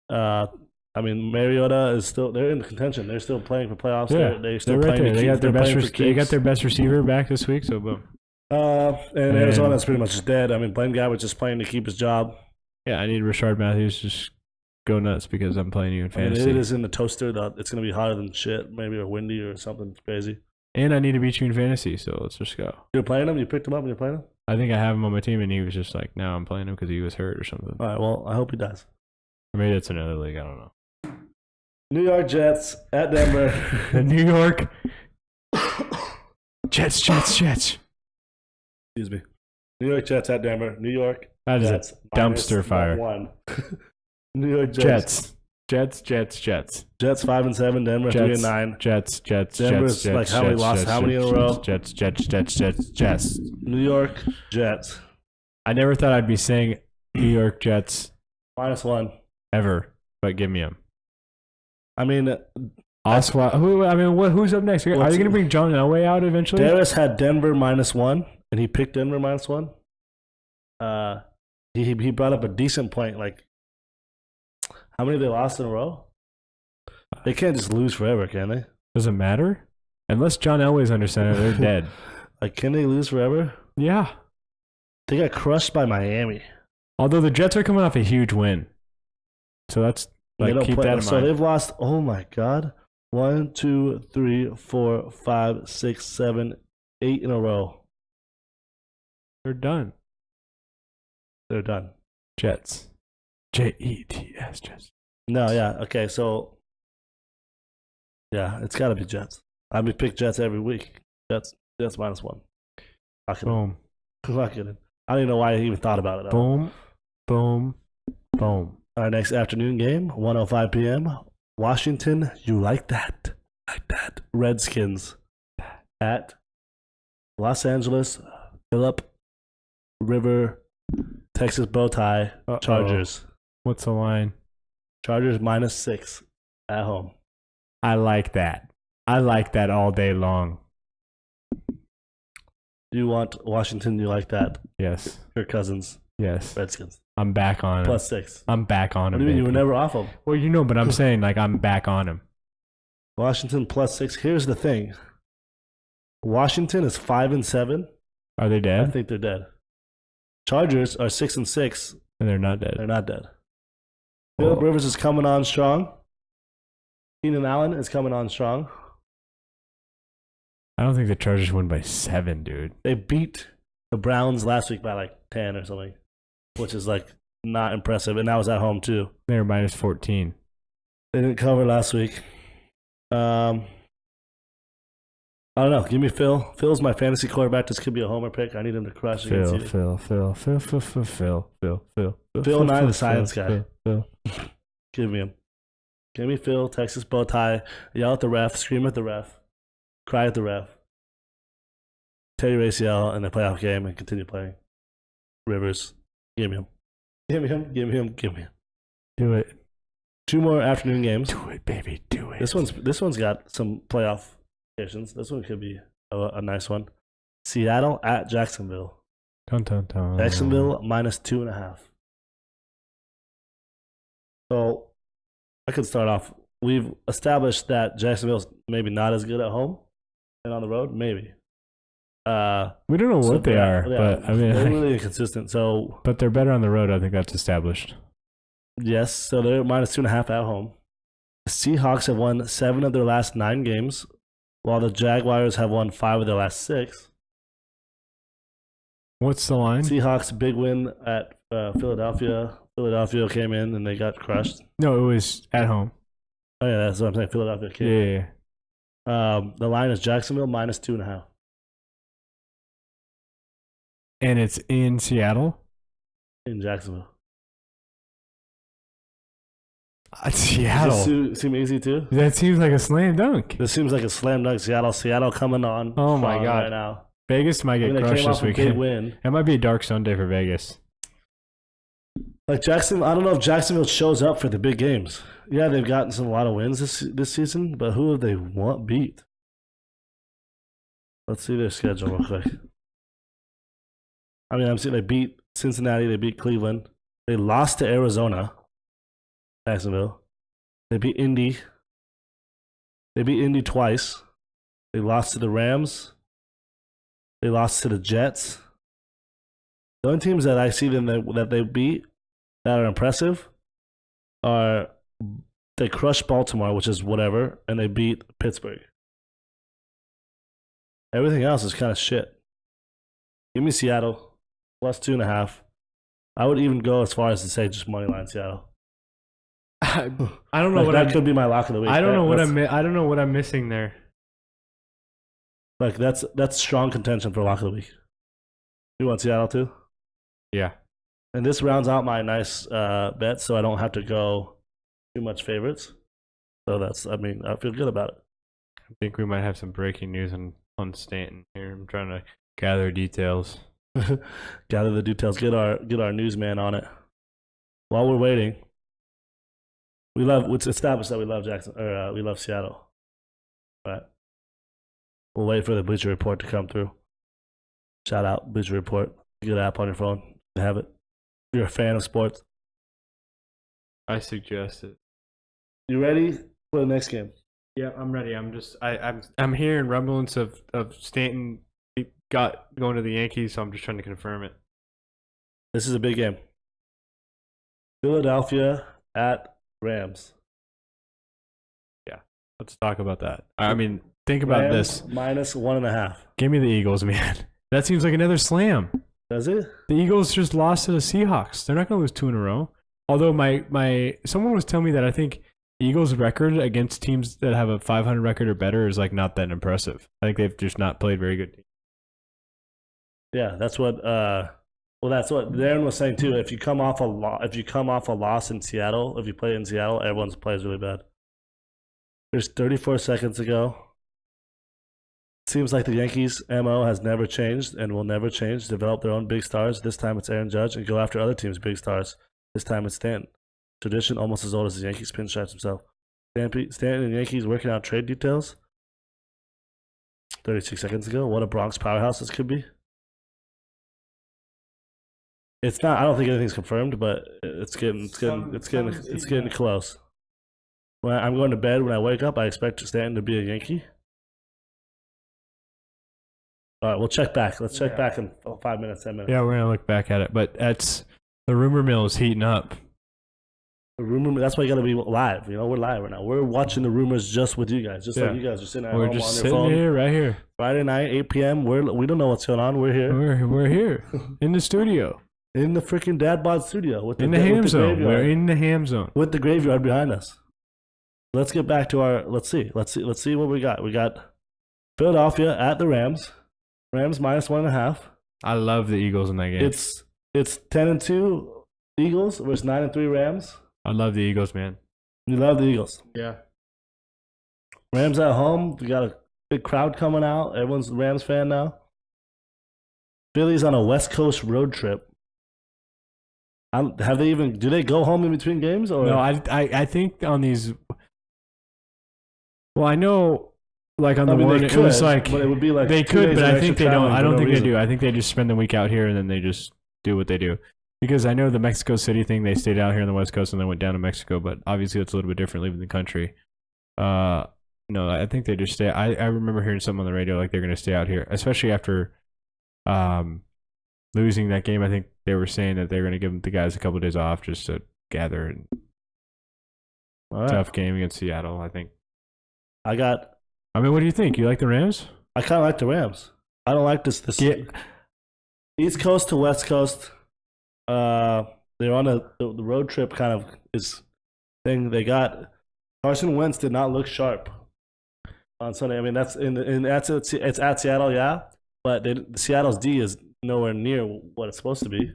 I mean, Mariota is still. They're in contention. They're still playing for playoffs. Yeah, they're still right playing. They got their best. They got their best receiver back this week. So boom. And Arizona's pretty much dead. I mean, Blaine Gabbert's just playing to keep his job. Yeah, I need Rashard Matthews to just go nuts because I'm playing you in fantasy. It is in the toaster. It's going to be hotter than shit, maybe, or windy or something crazy. And I need to beat you in fantasy, so let's just go. You're playing him? You picked him up and you're playing him? I think I have him on my team, and he was just like, no, I'm playing him because he was hurt or something. All right, well, I hope he does. Or maybe it's another league. I don't know. New York Jets at Denver. The New York Jets. Excuse me. New York Jets at Denver. New York That is Jets. a dumpster fire. New York Jets. Jets. Jets 5-7. Denver 3-9. Jets. Denver's like how many lost? How many in a row? Jets. New York Jets. I never thought I'd be saying New York Jets -1 ever, but give me them. I mean, who's up next? Are they going to bring John Elway out eventually? Darius had Denver -1, and he picked Denver -1. He brought up a decent point. Like, how many they lost in a row? They can't just lose forever, can they? Doesn't matter. Unless John Elway's under center, they're dead. Like, can they lose forever? Yeah. They got crushed by Miami. Although the Jets are coming off a huge win. So that's, keep that in mind. So they've lost, oh my God, 1, 2, 3, 4, 5, 6, 7, 8 in a row. They're done. They're done. Jets. Jets. Jets. No, yeah. Okay, so, yeah, it's got to be Jets. I would pick Jets every week. Jets -1. Boom. Not kidding. I don't even know why I even thought about it. Boom. Our next afternoon game, 1:05 p.m. Washington, you like that? Redskins at Los Angeles, Phillip River, Texas Bowtie, Chargers. What's the line? Chargers -6 at home. I like that. I like that all day long. You want Washington, you like that? Yes. Kirk Cousins. Yes. Redskins. I'm back on him. +6. I'm back on him. What do you mean? You were baby. never off him. Well, but I'm saying like I'm back on him. Washington +6. Here's the thing. Washington is 5-7. Are they I dead? think they're dead. Chargers are 6-6. And they're not dead. They're not dead. Well, Phillip Rivers is coming on strong. Keenan Allen is coming on strong. I don't think the Chargers win by 7, dude. They beat the Browns last week by like 10 or something, which is like not impressive. And that was at home too. They're -14. They didn't cover last week. I don't know. Give me Phil. Phil's my fantasy quarterback. This could be a homer pick. I need him to crush against you. Phil. Phil Nye, the science guy. Phil. Give me him. Give me Phil. Texas bow tie. Yell at the ref. Scream at the ref. Cry at the ref. Tear your ACL in the playoff game and continue playing. Rivers. Give me him. Give me him. Give me him. Give me him. Do it. 2 more afternoon games. Do it, baby. Do it. This one's got some playoff implications. This one could be a nice one. Seattle at Jacksonville. Dun, dun, dun. Jacksonville -2.5. So I could start off. We've established that Jacksonville's maybe not as good at home and on the road. Maybe. We don't know what they are, yeah, but I mean, they're really inconsistent. So, but they're better on the road. I think that's established. yes, so they're -2.5 at home. The Seahawks have won 7 of their last 9 games, while the Jaguars have won 5 of their last 6. What's the line? Seahawks big win at Philadelphia. Philadelphia came in and they got crushed. No, it was at home. Oh yeah, that's what I'm saying. Philadelphia came. Yeah. The line is Jacksonville -2.5 And it's in Seattle. in Jacksonville. Seattle. Does this seem easy too? That seems like a slam dunk. This seems like a slam dunk. Seattle coming on. Oh my strong God. Right now. Vegas might get They crushed came this off a big weekend. win. It might be a dark Sunday for Vegas. Like Jackson, I don't know if Jacksonville shows up for the big games. Yeah, they've gotten a lot of wins this season, but who have they beat? Let's see their schedule real quick. I mean, I'm seeing they beat Cincinnati, they beat Cleveland, they lost to Arizona, Jacksonville, they beat Indy twice, they lost to the Rams, they lost to the Jets. The only teams that I see them that they beat that are impressive are they crushed Baltimore, which is whatever, and they beat Pittsburgh. Everything else is kind of shit. Give me Seattle +2.5. I would even go as far as to say just money line Seattle. I don't know Like, what that could be my lock of the week. I don't know what That's- I don't know what I'm missing there. Like that's strong contention for lock of the week. You want Seattle too? Yeah. And this rounds out my nice bet, so I don't have to go too much favorites. So I feel good about it. I think we might have some breaking news on Stanton here. I'm trying to gather details. Gather the details. Get our newsman on it. While we're waiting, it's established that we love we love Seattle. But we'll wait for the Bleacher Report to come through. Shout out Bleacher Report. Good app on your phone. You have it. If you're a fan of sports. I suggest it. You ready for the next game? Yeah, I'm ready. I'm hearing rumblings of Stanton going to the Yankees, so I'm just trying to confirm it. This is a big game. Philadelphia at Rams. Yeah, let's talk about that. I mean, think about Rams this. -1.5. Give me the Eagles, man. That seems like another slam. Does it? The Eagles just lost to the Seahawks. They're not going to lose 2 in a row. Although someone was telling me that I think Eagles' record against teams that have a 500 record or better is like not that impressive. I think they've just not played very good. Yeah, that's what. That's what Darren was saying too. If you come off a loss in Seattle, if you play in Seattle, everyone's plays really bad. There's 34 seconds to go. Seems like the Yankees' MO has never changed and will never change. Develop their own big stars. This time it's Aaron Judge, and go after other teams' big stars. This time it's Stanton. Tradition almost as old as the Yankees pinstripes himself. Stanton and Yankees working out trade details. 36 seconds ago. What a Bronx powerhouse this could be. It's not. I don't think anything's confirmed, but it's getting close. When I'm going to bed, when I wake up, I expect Stanton to be a Yankee. All right, we'll check back. Let's check back in 5 minutes, 10 minutes. Yeah, we're gonna look back at it, but the rumor mill is heating up. The rumor. That's why you gotta be live. We're live right now. We're watching the rumors just with you guys, just like you guys are sitting at home on your phone. We're just sitting here, right here. Friday night, 8 p.m. We don't know what's going on. We're here. We're here in the studio. In the freaking DadBod studio. In the ham zone. We're in the ham zone. With the graveyard behind us. Let's get back to our. Let's see what we got. We got Philadelphia at the Rams. Rams -1.5. I love the Eagles in that game. It's 10-2 Eagles versus 9-3 Rams. I love the Eagles, man. You love the Eagles. Yeah. Rams at home. We got a big crowd coming out. Everyone's a Rams fan now. Philly's on a West Coast road trip. Do they go home in between games? Or? No, I think on these. Well, I know, like on the one, it was like, but it would be like they could, but I think they don't. I don't think they do. I think they just spend the week out here and then they just do what they do. Because I know the Mexico City thing, they stayed out here on the West Coast and then went down to Mexico, but obviously it's a little bit different leaving the country. No, I think they just stay. I remember hearing something on the radio like they're going to stay out here, especially after losing that game. I think they were saying that they're going to give the guys a couple of days off just to gather. And tough game against Seattle, I think. I mean, what do you think? You like the Rams? I kind of like the Rams. I don't like this East Coast to West Coast. They're on the road trip kind of is thing. They got Carson Wentz did not look sharp on Sunday. I mean, it's at Seattle, yeah, but Seattle's D is nowhere near what it's supposed to be.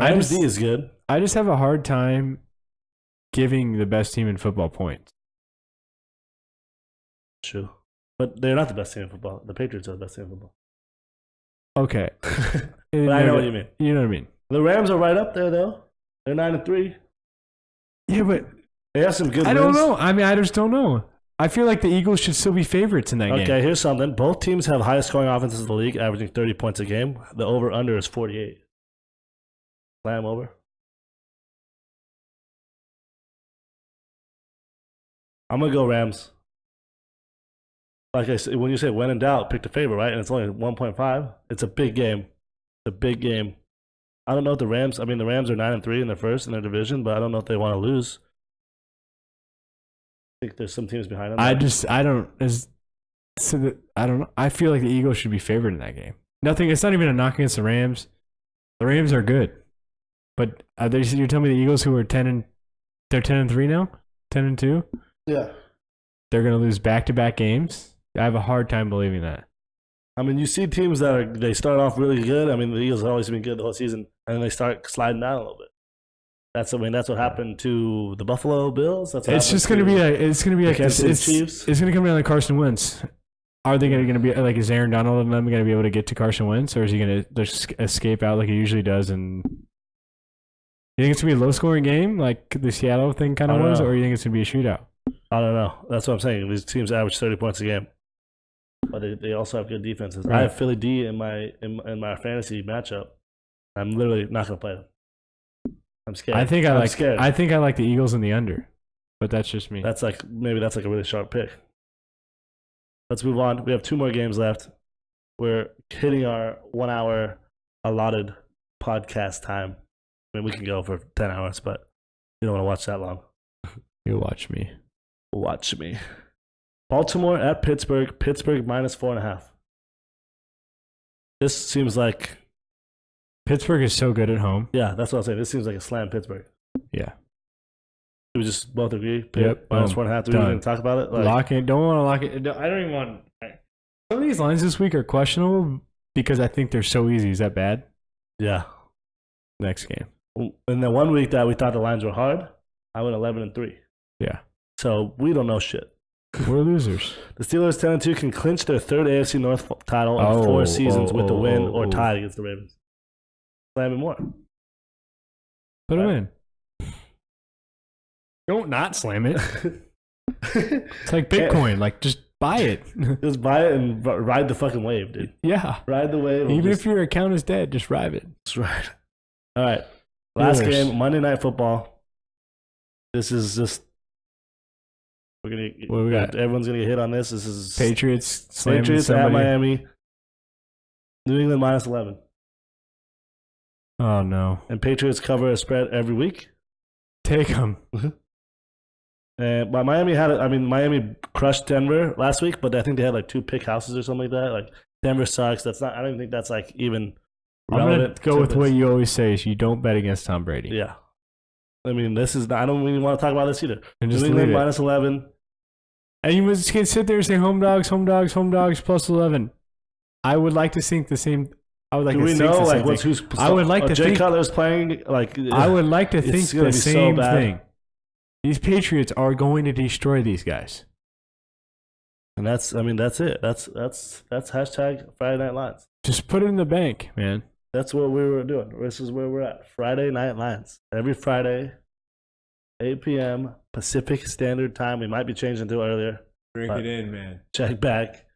Rams' D is good. I just have a hard time giving the best team in football points. True. But they're not the best team in football. The Patriots are the best team in football. Okay. But I know what you mean. You know what I mean. The Rams are right up there, though. They're 9-3. Yeah, but they have some good wins. I don't know. I mean, I just don't know. I feel like the Eagles should still be favorites in that game. Okay, here's something. Both teams have highest scoring offenses in the league, averaging 30 points a game. The over-under is 48. Slam over. I'm going to go Rams. Like I said, when you say when in doubt, pick the favorite, right? And it's only 1.5. It's a big game. It's a big game. I don't know if the Rams. I mean, the Rams are 9-3 in their first in their division, but I don't know if they want to lose. I think there's some teams behind them. I don't know. I feel like the Eagles should be favored in that game. Nothing. It's not even a knock against the Rams. The Rams are good, but you're telling me the Eagles, who are 10-3 now, 10-2. Yeah, they're gonna lose back-to-back games. I have a hard time believing that. I mean, you see teams they start off really good. I mean, the Eagles have always been good the whole season, and then they start sliding down a little bit. That's what happened to the Buffalo Bills. It's going to be like Chiefs. It's going to come down to Carson Wentz. Are they going to be like, is Aaron Donald and them going to be able to get to Carson Wentz, or is he going to just escape out like he usually does? And you think it's going to be a low-scoring game like the Seattle thing kind of was, or you think it's going to be a shootout? I don't know. That's what I'm saying. These teams average 30 points a game, but they also have good defenses. Right. I have Philly D in my fantasy matchup. I'm literally not going to play them. I'm scared. I think I like the Eagles in the under, but that's just me. Maybe that's like a really sharp pick. Let's move on. We have 2 more games left. We're hitting our 1 hour allotted podcast time. I mean, we can go for 10 hours, but you don't want to watch that long. You watch me. Watch me. Baltimore at Pittsburgh. Pittsburgh -4.5. This seems like Pittsburgh is so good at home. Yeah, that's what I'm saying. This seems like a slam Pittsburgh. Yeah. Do we just both agree? Yep. -4.5. Do we even talk about it? Lock it. Don't want to lock it. I don't even want. Some of these lines this week are questionable because I think they're so easy. Is that bad? Yeah. Next game. In the 1 week that we thought the lines were hard, I went 11-3. Yeah. So we don't know shit. We're losers. The Steelers 10-2 can clinch their 3rd AFC North title in 4 seasons with the win or tie against the Ravens. Slam it more. Put them in. Don't not slam it. It's like Bitcoin. Like, just buy it. Just buy it and ride the fucking wave, dude. Yeah. Ride the wave. Even if your account is dead, just ride it. That's right. All right. Last Steelers. game, Monday Night Football. This is just What we got? everyone's gonna get hit on this. This is Patriots slamming Patriots somebody. at Miami. New England minus 11. Oh no! And Patriots cover a spread every week. Take them. But Miami crushed Denver last week, but I think they had like 2 pick houses or something like that. Like Denver sucks. That's not. I don't think that's like even relevant. I'm gonna go with what you always say: is you don't bet against Tom Brady. Yeah. I mean, this is. I don't even want to talk about this either. And New just England leave it. minus 11. And you can sit there and say home dogs plus 11. I would like to think the same. I would like Do to we think know the same like what's thing. who's? I would like to Jay think. Cutler's playing like. I would like to it's think gonna the be so same bad. thing. These Patriots are going to destroy these guys. And that's. I mean, that's it. That's hashtag Friday Night Lines. Just put it in the bank, man. That's what we were doing. This is where we're at. Friday Night Lines. Every Friday, 8 p.m. Pacific Standard Time. We might be changing to earlier. Break it in, man. Check back.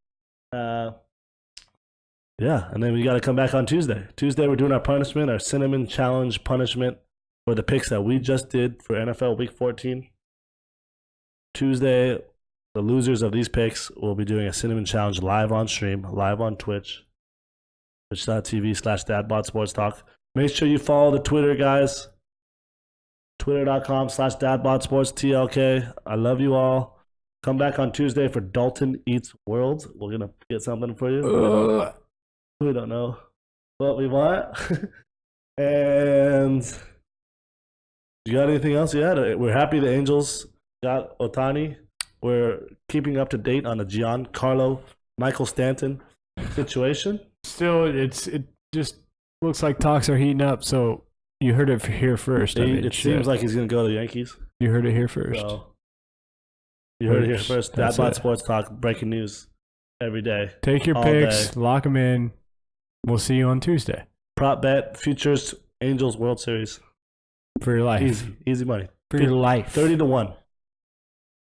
Yeah, and then we got to come back on Tuesday. Tuesday, we're doing our punishment, our cinnamon challenge punishment for the picks that we just did for NFL Week 14. Tuesday, the losers of these picks will be doing a cinnamon challenge live on stream, live on Twitch, twitch.tv/DadBodSportsTalk. Make sure you follow the Twitter, guys. Twitter.com/DadBodSportsTLK. I love you all. Come back on Tuesday for Dalton Eats World. We're going to get something for you. We don't know what we want. And you got anything else? Yeah, we're happy the Angels got Ohtani. We're keeping up to date on the Giancarlo Michael Stanton situation. Still, it just looks like talks are heating up. So you heard it here first. It seems like he's going to go to the Yankees. You heard it here first. So, you heard it here first. That's DadBod it. Sports Talk, breaking news every day. Take your all picks, day. lock them in. We'll see you on Tuesday Prop bet, futures, Angels World Series. for your life. Easy money. For your life. 30-1.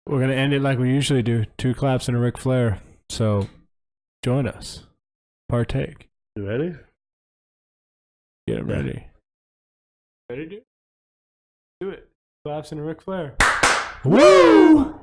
We're going to end it like we usually do. 2 claps and a Ric Flair. So join us. Partake. You ready? Get them Yeah. ready. Ready, dude? Do it. Claps and a Ric Flair. Woo!